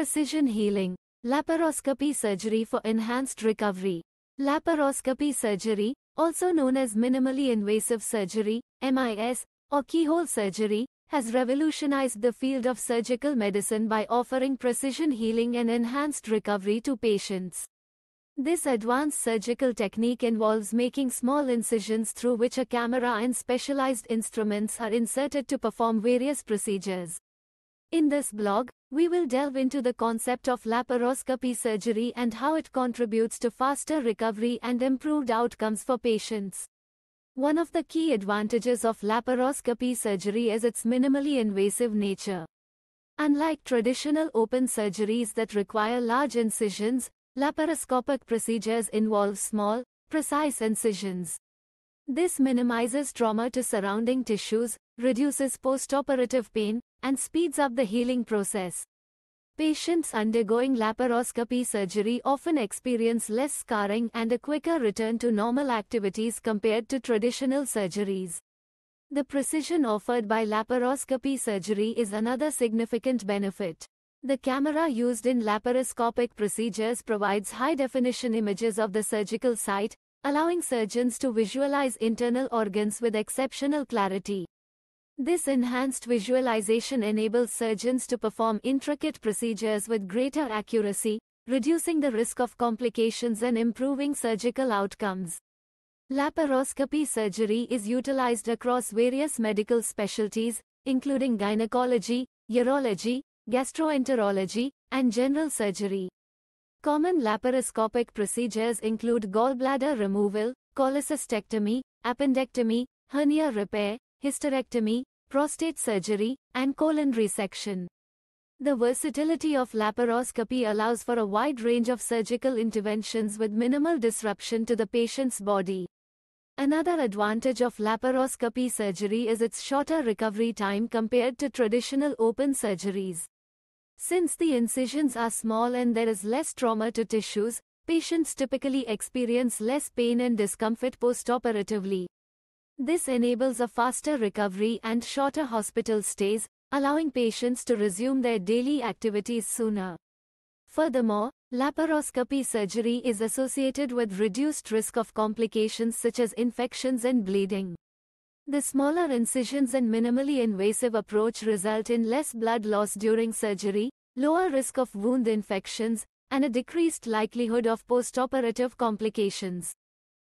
Precision healing. Laparoscopy surgery for enhanced recovery. Laparoscopy surgery, also known as minimally invasive surgery, MIS, or keyhole surgery, has revolutionized the field of surgical medicine by offering precision healing and enhanced recovery to patients. This advanced surgical technique involves making small incisions through which a camera and specialized instruments are inserted to perform various procedures. In this blog, we will delve into the concept of laparoscopy surgery and how it contributes to faster recovery and improved outcomes for patients. One of the key advantages of laparoscopy surgery is its minimally invasive nature. Unlike traditional open surgeries that require large incisions, laparoscopic procedures involve small, precise incisions. This minimizes trauma to surrounding tissues, reduces postoperative pain, and speeds up the healing process. Patients undergoing laparoscopy surgery often experience less scarring and a quicker return to normal activities compared to traditional surgeries. The precision offered by laparoscopy surgery is another significant benefit. The camera used in laparoscopic procedures provides high-definition images of the surgical site, allowing surgeons to visualize internal organs with exceptional clarity. This enhanced visualization enables surgeons to perform intricate procedures with greater accuracy, reducing the risk of complications and improving surgical outcomes. Laparoscopy surgery is utilized across various medical specialties, including gynecology, urology, gastroenterology, and general surgery. Common laparoscopic procedures include gallbladder removal, cholecystectomy, appendectomy, hernia repair, hysterectomy, prostate surgery, and colon resection. The versatility of laparoscopy allows for a wide range of surgical interventions with minimal disruption to the patient's body. Another advantage of laparoscopy surgery is its shorter recovery time compared to traditional open surgeries. Since the incisions are small and there is less trauma to tissues, patients typically experience less pain and discomfort postoperatively. This enables a faster recovery and shorter hospital stays, allowing patients to resume their daily activities sooner. Furthermore, laparoscopy surgery is associated with reduced risk of complications such as infections and bleeding. The smaller incisions and minimally invasive approach result in less blood loss during surgery, lower risk of wound infections, and a decreased likelihood of postoperative complications.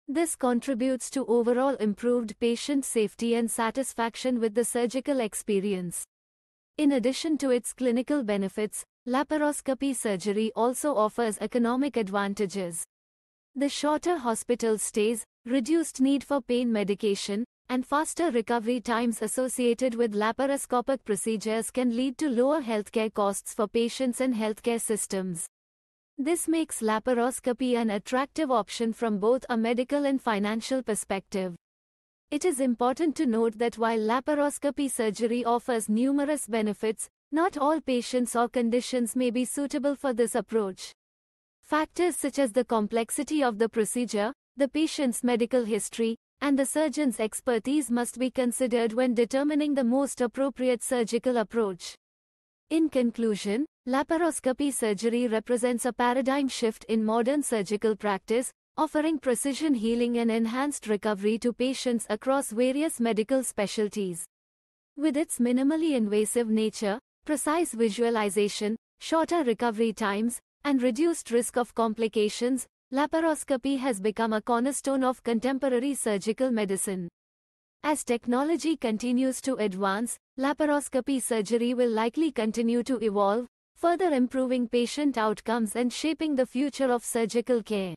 This contributes to overall improved patient safety and satisfaction with the surgical experience. In addition to its clinical benefits, laparoscopy surgery also offers economic advantages. The shorter hospital stays, reduced need for pain medication, and faster recovery times associated with laparoscopic procedures can lead to lower healthcare costs for patients and healthcare systems. This makes laparoscopy an attractive option from both a medical and financial perspective. It is important to note that while laparoscopy surgery offers numerous benefits, not all patients or conditions may be suitable for this approach. Factors such as the complexity of the procedure, the patient's medical history, and the surgeon's expertise must be considered when determining the most appropriate surgical approach. In conclusion, laparoscopy surgery represents a paradigm shift in modern surgical practice, offering precision healing and enhanced recovery to patients across various medical specialties. With its minimally invasive nature, precise visualization, shorter recovery times, and reduced risk of complications, laparoscopy has become a cornerstone of contemporary surgical medicine. As technology continues to advance, laparoscopy surgery will likely continue to evolve, further improving patient outcomes and shaping the future of surgical care.